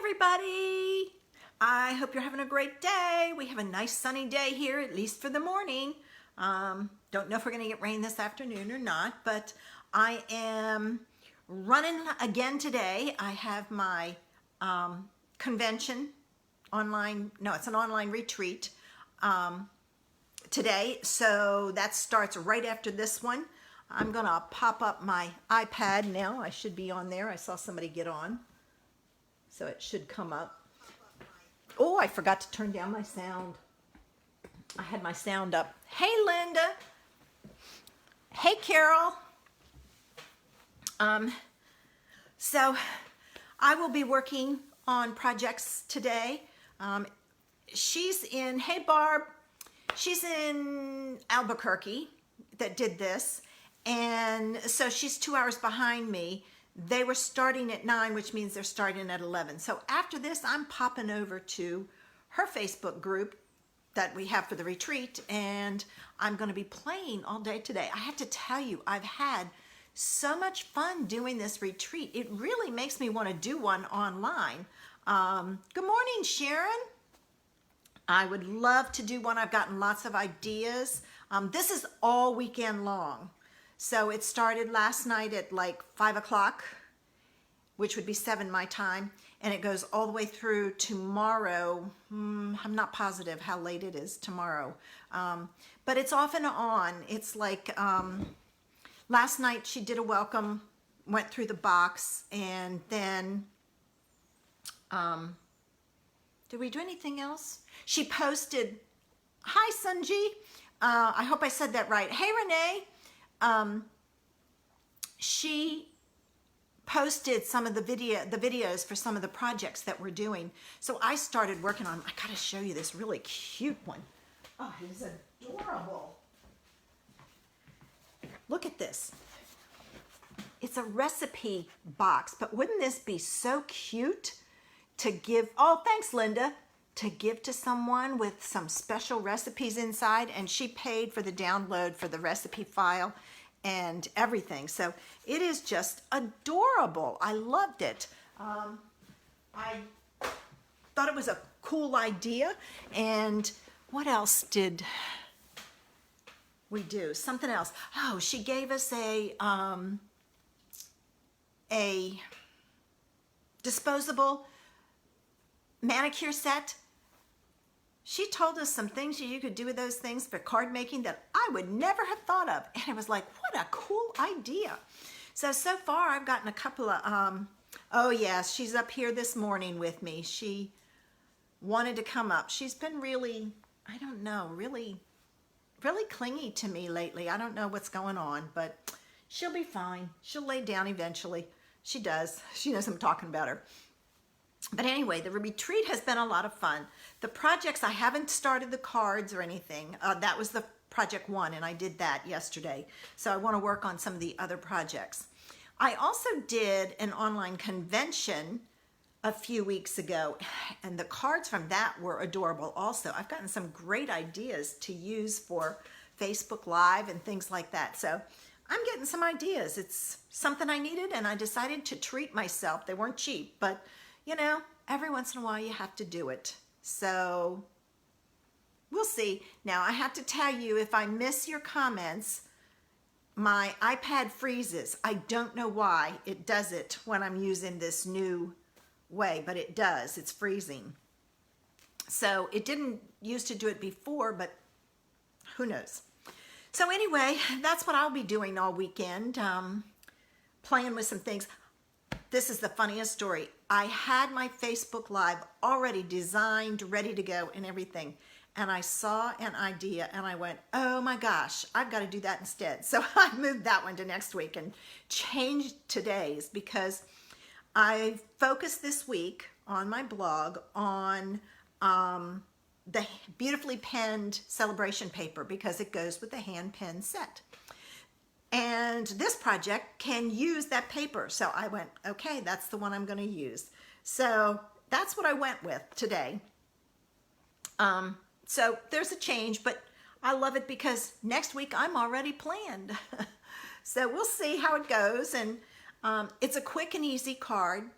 everybody. I hope you're having a great day. We have a nice sunny day here, at least for the morning. Don't know if we're going to get rain this afternoon or not, but I am running again today. I have my convention online, no, it's an online retreat today. So that starts right after this one. I'm going to pop up my iPad now. I should be on there. I saw somebody get on. So it should come up. Oh, I forgot to turn down my sound. I had my sound up. Hey, Linda. Hey, Carol. So I will be working on projects today. She's in, hey, Barb. She's in Albuquerque that did this. And so she's 2 hours behind me. They were starting at 9, which means they're starting at 11. So after this, I'm popping over to her Facebook group that we have for the retreat, and I'm going to be playing all day today. I have to tell you, I've had so much fun doing this retreat. It really makes me want to do one online. Good morning, Sharon. I would love to do one. I've gotten lots of ideas. This is all weekend long. So it started last night at like 5 o'clock, which would be 7 my time, and it goes all the way through tomorrow. I'm not positive how late it is tomorrow, but it's off and on. It's like last night she did a welcome, went through the box, and then did we do anything else? She posted, hi Sunji, I hope I said that right. Hey Renee. She posted some of the videos for some of the projects that we're doing. So I started working on, I gotta show you this really cute one. Oh, it is adorable. Look at this. It's a recipe box, but wouldn't this be so cute to give, oh, thanks Linda, to give to someone with some special recipes inside, and she paid for the download for the recipe file and everything. So it is just adorable. I loved it. I thought it was a cool idea. And what else did we do? Something else. Oh, she gave us a disposable manicure set. She told us some things you could do with those things for card making that I would never have thought of. And it was like, what a cool idea. So far I've gotten a couple of, oh yes, she's up here this morning with me. She wanted to come up. She's been really, I don't know, really clingy to me lately. I don't know what's going on, but she'll be fine. She'll lay down eventually. She does. She knows I'm talking about her. But anyway, the retreat has been a lot of fun. The projects, I haven't started the cards or anything. That was the project 1, and I did that yesterday. So I want to work on some of the other projects. I also did an online convention a few weeks ago, and the cards from that were adorable also. I've gotten some great ideas to use for Facebook Live and things like that. So I'm getting some ideas. It's something I needed, and I decided to treat myself. They weren't cheap, but you know, every once in a while you have to do it. So we'll see. Now I have to tell you, if I miss your comments, my iPad freezes. I don't know why it does it when I'm using this new way, but it does. It's freezing. So it didn't used to do it before, but who knows? So anyway, that's what I'll be doing all weekend, playing with some things. This is the funniest story. I had my Facebook Live already designed, ready to go and everything. And I saw an idea and I went, oh my gosh, I've got to do that instead. So I moved that one to next week and changed today's because I focused this week on my blog on the beautifully penned celebration paper because it goes with the hand pen set. And this project can use that paper. So I went, okay, that's the one I'm going to use. So that's what I went with today. So there's a change, but I love it because next week I'm already planned. So we'll see how it goes. And it's a quick and easy card.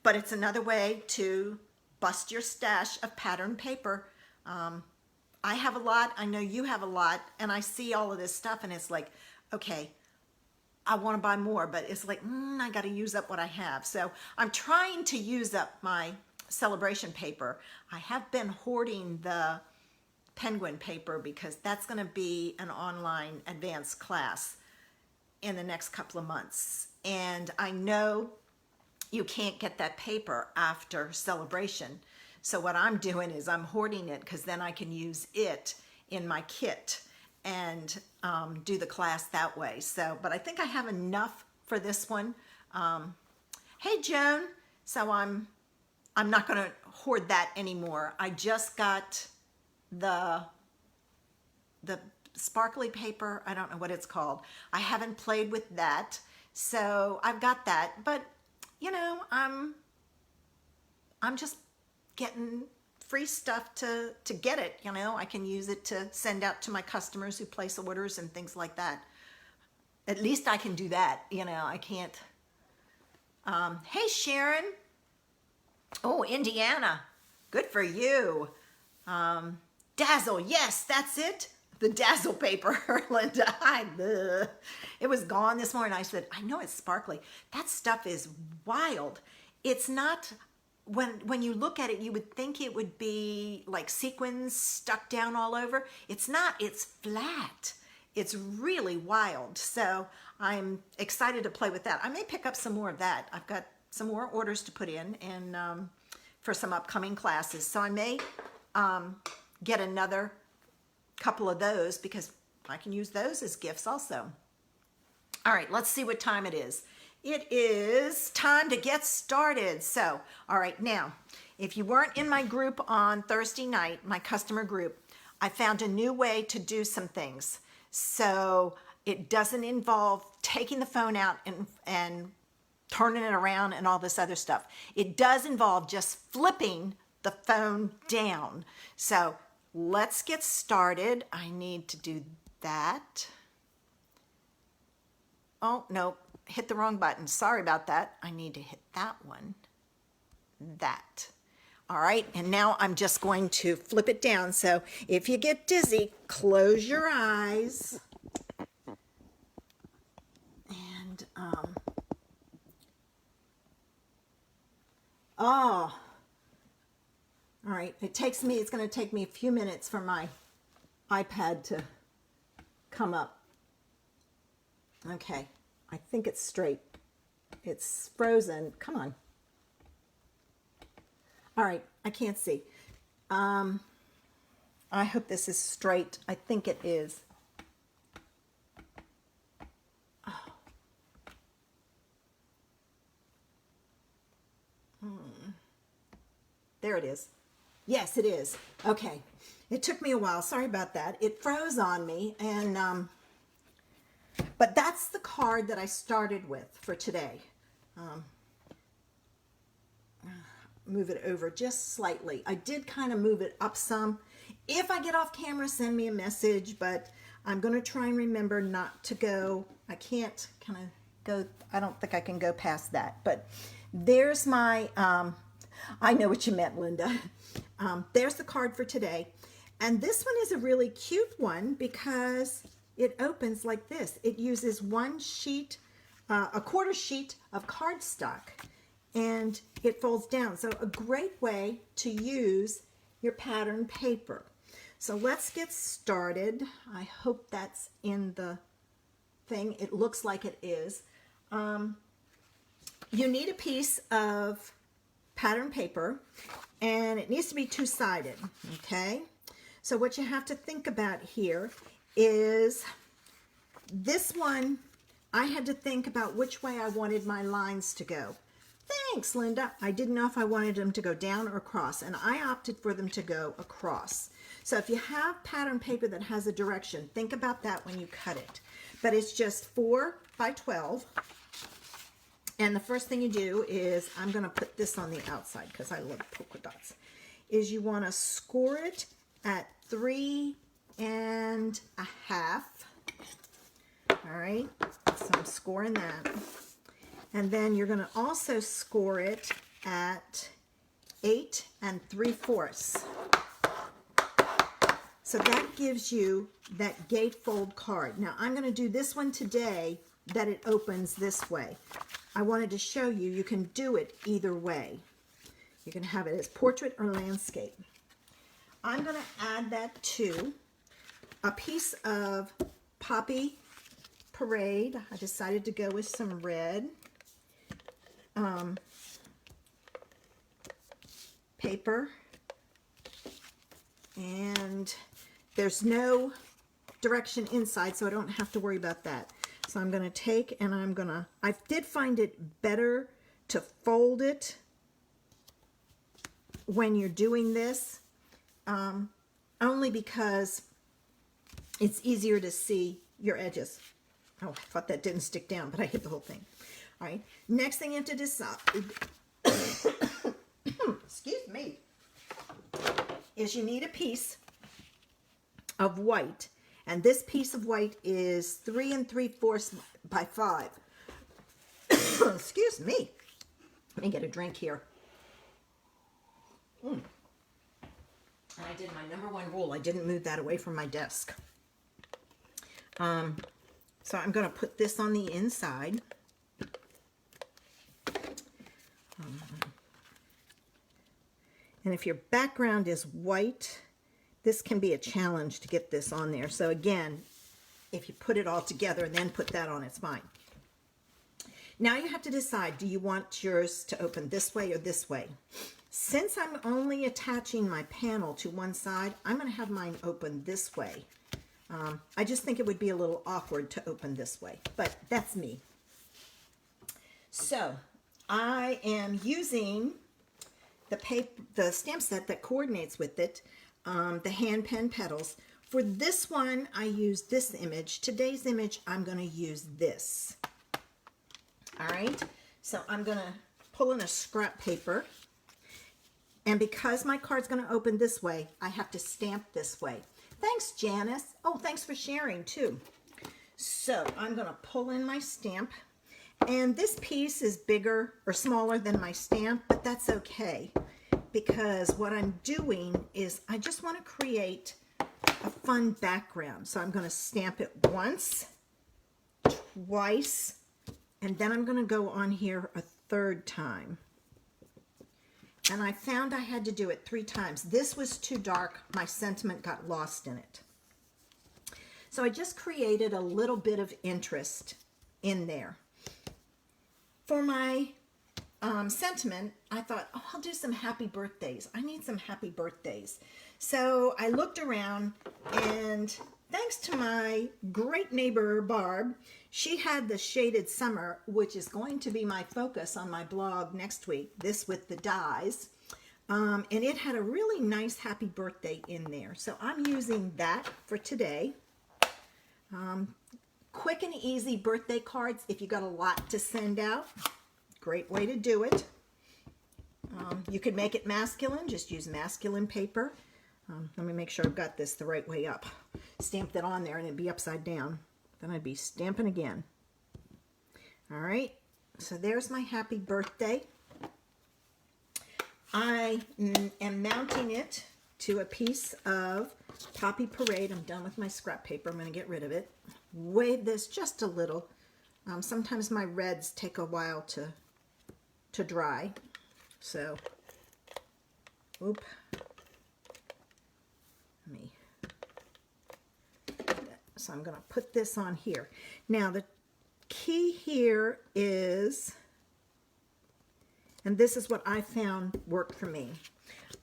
but it's another way to bust your stash of pattern paper. I have a lot, I know you have a lot, and I see all of this stuff and it's like, okay, I want to buy more, but it's like, I got to use up what I have. So I'm trying to use up my celebration paper. I have been hoarding the Penguin paper because that's going to be an online advanced class in the next couple of months. And I know you can't get that paper after celebration. So what I'm doing is I'm hoarding it because then I can use it in my kit and do the class that way. So, but I think I have enough for this one. Hey, Joan. So I'm not going to hoard that anymore. I just got the sparkly paper. I don't know what it's called. I haven't played with that. So I've got that, but you know, I'm just getting free stuff to get it. You know, I can use it to send out to my customers who place orders and things like that. At least I can do that. You know, I can't. Hey, Sharon. Oh, Indiana. Good for you. Dazzle. Yes, that's it. The Dazzle paper, Linda. It was gone this morning. I said, I know it's sparkly. That stuff is wild. It's not, when you look at it, you would think it would be like sequins stuck down all over. It's not, it's flat. It's really wild. So I'm excited to play with that. I may pick up some more of that. I've got some more orders to put in and for some upcoming classes. So I may get another couple of those because I can use those as gifts also. All right, let's see what time it is. It is time to get started. So, all right, now, if you weren't in my group on Thursday night, my customer group, I found a new way to do some things. So it doesn't involve taking the phone out and turning it around and all this other stuff. It does involve just flipping the phone down. So let's get started. I need to do that. Oh, no, hit the wrong button. Sorry about that. I need to hit that one. That. All right, and now I'm just going to flip it down. So if you get dizzy, close your eyes. And, oh. All right, it's going to take me a few minutes for my iPad to come up. Okay, I think it's straight. It's frozen. Come on. All right, I can't see. I hope this is straight. I think it is. Oh. There it is. Yes, it is. Okay. It took me a while. Sorry about that. It froze on me. And but that's the card that I started with for today. Move it over just slightly. I did kind of move it up some. If I get off camera, send me a message, but I'm going to try and remember not to go. I can't kind of go. I don't think I can go past that. But there's my, I know what you meant, Linda. There's the card for today. And this one is a really cute one because it opens like this. It uses one sheet, a quarter sheet of cardstock, and it folds down. So a great way to use your pattern paper. So let's get started. I hope that's in the thing. It looks like it is. You need a piece of pattern paper, and it needs to be two-sided, okay? So what you have to think about here is this one, I had to think about which way I wanted my lines to go. Thanks, Linda. I didn't know if I wanted them to go down or across, and I opted for them to go across. So if you have pattern paper that has a direction, think about that when you cut it. But it's just 4 by 12. And the first thing you do is, I'm going to put this on the outside because I love polka dots, is you want to score it at 3 1/2. All right, so I'm scoring that. And then you're going to also score it at 8 3/4. So that gives you that gatefold card. Now I'm going to do this one today that it opens this way. I wanted to show you, you can do it either way. You can have it as portrait or landscape. I'm going to add that to a piece of Poppy Parade. I decided to go with some red paper, and there's no direction inside, so I don't have to worry about that. So I'm going to take and I did find it better to fold it when you're doing this, only because it's easier to see your edges. Oh, I thought that didn't stick down, but I hit the whole thing. All right, next thing you have to decide, excuse me, is you need a piece of white. And this piece of white is 3 3/4 by 5. Excuse me. Let me get a drink here. And I did my #1 rule. I didn't move that away from my desk. So I'm going to put this on the inside. And if your background is white, this can be a challenge to get this on there. So again, if you put it all together and then put that on, it's fine. Now you have to decide, do you want yours to open this way or this way? Since I'm only attaching my panel to one side, I'm going to have mine open this way. I just think it would be a little awkward to open this way, but that's me. So I am using the paper, the stamp set that coordinates with it, the hand pen petals. For this one, I used this image. Today's image, I'm going to use this. All right, so I'm going to pull in a scrap paper, and because my card's going to open this way, I have to stamp this way. Thanks, Janice. Oh, thanks for sharing too. So I'm going to pull in my stamp, and this piece is bigger or smaller than my stamp, but that's okay, because what I'm doing is I just want to create a fun background. So I'm going to stamp it once, twice, and then I'm going to go on here a third time. And I found I had to do it 3 times. This was too dark. My sentiment got lost in it. So I just created a little bit of interest in there. For my sentiment, I thought, oh, I'll do some happy birthdays. I need some happy birthdays. So I looked around, and thanks to my great neighbor, Barb, she had the Shaded Summer, which is going to be my focus on my blog next week, this with the dies. And it had a really nice happy birthday in there. So I'm using that for today. Quick and easy birthday cards if you got a lot to send out. Great way to do it. You could make it masculine, just use masculine paper. Let me make sure I've got this the right way up. Stamp that on there and it'd be upside down. Then I'd be stamping again. All right, so there's my happy birthday. I am mounting it to a piece of Poppy Parade. I'm done with my scrap paper. I'm going to get rid of it. Wave this just a little. Sometimes my reds take a while to dry. So, whoop. Let me. So I'm going to put this on here. Now the key here is, and this is what I found worked for me.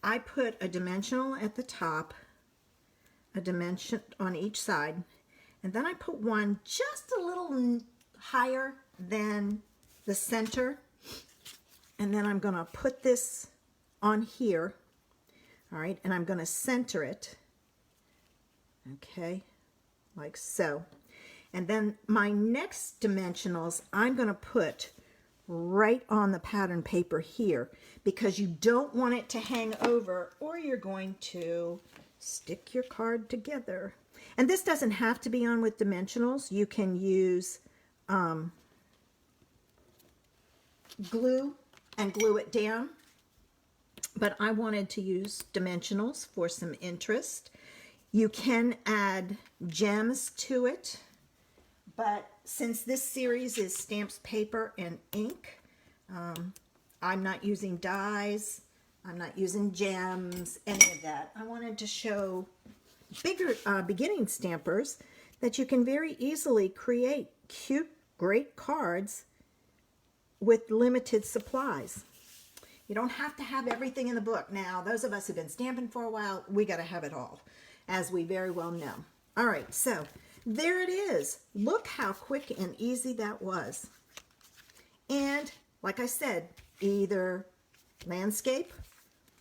I put a dimensional at the top, a dimension on each side, and then I put one just a little higher than the center, and then I'm going to put this on here, all right, and I'm going to center it, okay, like so. And then my next dimensionals I'm going to put right on the pattern paper here, because you don't want it to hang over or you're going to stick your card together. And this doesn't have to be on with dimensionals. You can use glue and glue it down. But I wanted to use dimensionals for some interest. You can add gems to it, but since this series is stamps, paper, and ink, I'm not using dies, I'm not using gems, any of that. I wanted to show bigger beginning stampers that you can very easily create cute, great cards with limited supplies. You don't have to have everything in the book. Now, those of us who've been stamping for a while, we got to have it all, as we very well know. All right, so there it is. Look how quick and easy that was. And like I said, either landscape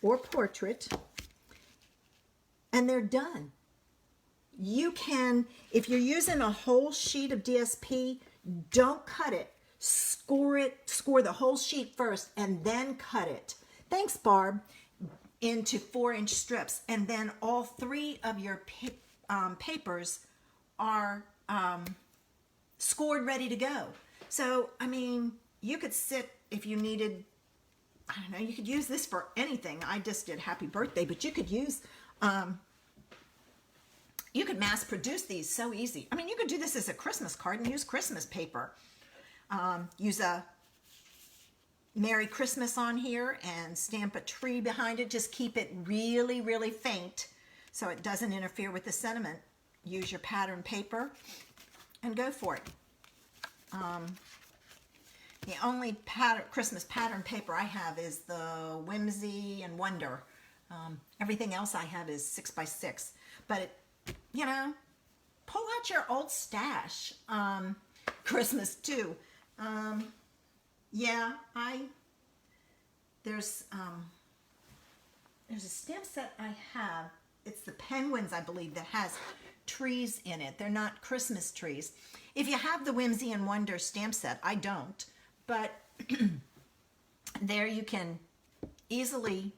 or portrait, and they're done. You can, if you're using a whole sheet of DSP, don't cut it. Score the whole sheet first and then cut it. Thanks, Barb. Into 4-inch strips, and then all 3 of your papers are scored, ready to go. So, I mean, you could sit, if you needed, I don't know, you could use this for anything. I just did happy birthday, but you could use, you could mass produce these so easy. I mean, you could do this as a Christmas card and use Christmas paper. Use a Merry Christmas on here and stamp a tree behind it. Just keep it really, really faint so it doesn't interfere with the sentiment. Use your pattern paper and go for it. The only Christmas pattern paper I have is the Whimsy and Wonder. Everything else I have is 6x6. But, you know, pull out your old stash. Christmas too. Yeah, there's a stamp set I have. It's the Penguins, I believe, that has trees in it. They're not Christmas trees. If you have the Whimsy and Wonder stamp set, I don't, but there you can easily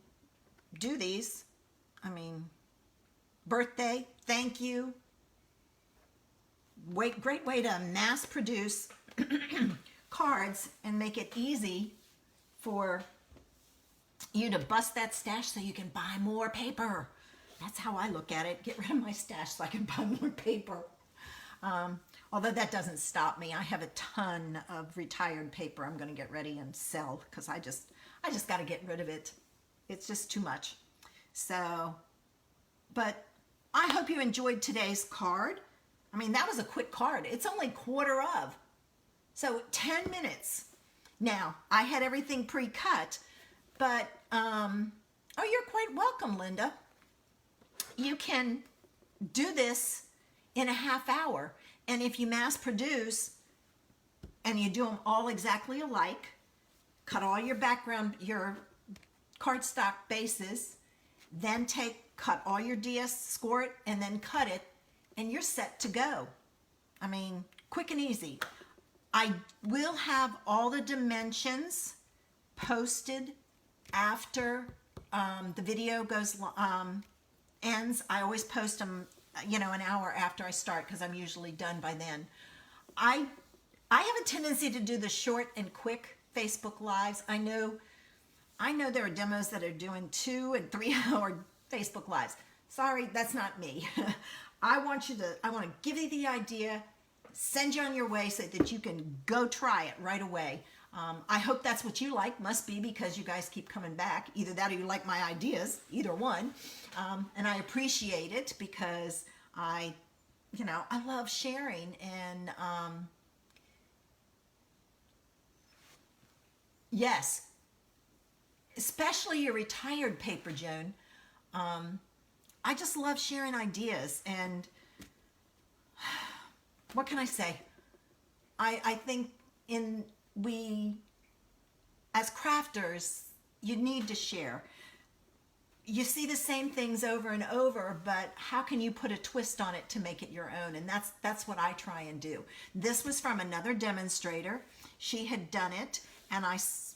do these. I mean, birthday, thank you. Great way to mass produce cards and make it easy for you to bust that stash so you can buy more paper. That's how I look at it. Get rid of my stash so I can buy more paper. Although that doesn't stop me. I have a ton of retired paper I'm going to get ready and sell because I just got to get rid of it. It's just too much. So, but I hope you enjoyed today's card. I mean, that was a quick card. It's only quarter of. So 10 minutes. Now, I had everything pre-cut, but, oh, you're quite welcome, Linda. You can do this in a half hour. And if you mass produce and you do them all exactly alike, cut all your background, your cardstock bases, then cut all your DS, score it, and then cut it, and you're set to go. I mean, quick and easy. I will have all the dimensions posted after the video ends. I always post them, you know, an hour after I start because I'm usually done by then. I have a tendency to do the short and quick Facebook Lives. I know there are demos that are doing 2 and 3 hour Facebook Lives. Sorry, that's not me. I want to give you the idea, send you on your way so that you can go try it right away. I hope that's what you like. Must be, because you guys keep coming back. Either that or you like my ideas, either one. And I appreciate it because I love sharing. And yes, especially your retired paper, Joan. I just love sharing ideas, and what can I say? I think as crafters, you need to share. You see the same things over and over, but how can you put a twist on it to make it your own? And that's what I try and do. This was from another demonstrator. She had done it, and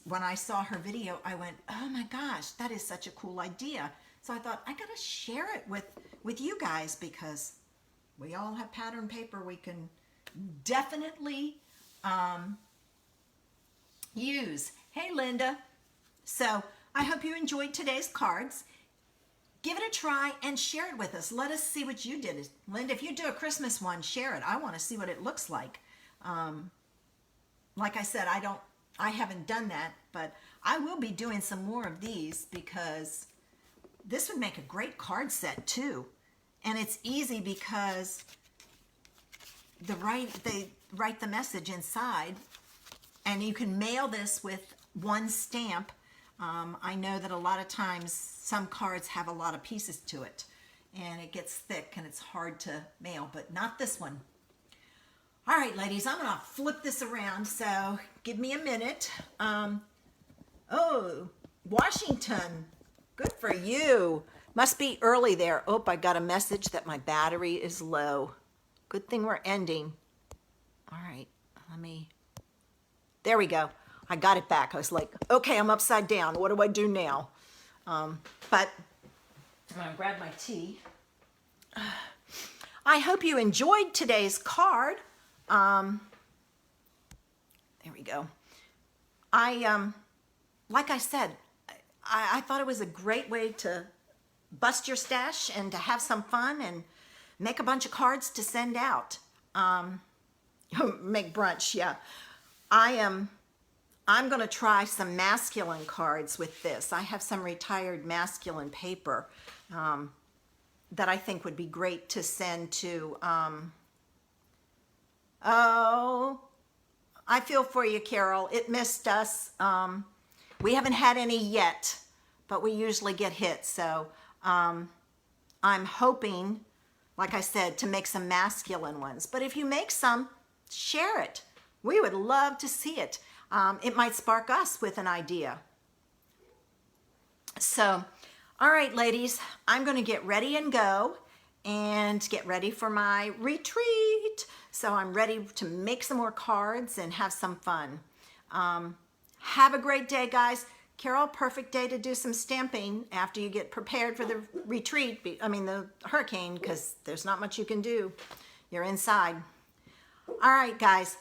when I saw her video, I went, oh my gosh, that is such a cool idea. So I thought, I gotta share it with you guys because we all have pattern paper we can definitely use. Hey, Linda. So I hope you enjoyed today's cards. Give it a try and share it with us. Let us see what you did. Linda, if you do a Christmas one, share it. I want to see what it looks like. Like I said, I haven't done that, but I will be doing some more of these because this would make a great card set too. And it's easy because they write the message inside, and you can mail this with one stamp. I know that a lot of times some cards have a lot of pieces to it and it gets thick and it's hard to mail, but not this one. All right, ladies, I'm gonna flip this around, so give me a minute. Oh, Washington, good for you. Must be early there. Oh, I got a message that my battery is low. Good thing we're ending. All right, there we go. I got it back. I was like, okay, I'm upside down. What do I do now? But I'm gonna grab my tea. I hope you enjoyed today's card. There we go. Like I said, I thought it was a great way to bust your stash and to have some fun and make a bunch of cards to send out. Make brunch, yeah. I'm going to try some masculine cards with this. I have some retired masculine paper that I think would be great to send to, oh, I feel for you, Carol. It missed us. We haven't had any yet, but we usually get hit. So I'm hoping, like I said, to make some masculine ones. But if you make some, share it. We would love to see it. It might spark us with an idea. So, all right, ladies, I'm going to get ready and go and get ready for my retreat. So I'm ready to make some more cards and have some fun. Have a great day, guys. Carol, perfect day to do some stamping after you get prepared for the retreat. The hurricane, because there's not much you can do. You're inside. All right, guys.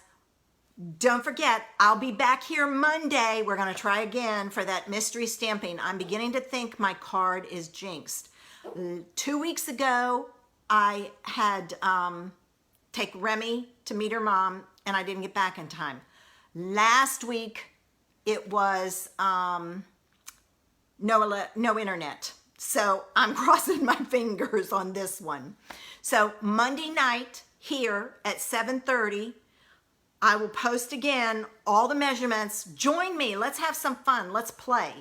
Don't forget, I'll be back here Monday. We're going to try again for that mystery stamping. I'm beginning to think my card is jinxed. 2 weeks ago, I had take Remy to meet her mom, and I didn't get back in time. Last week, it was no internet. So I'm crossing my fingers on this one. So Monday night here at 7:30, I will post again all the measurements. Join me. Let's have some fun. Let's play.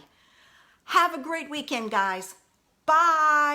Have a great weekend, guys. Bye.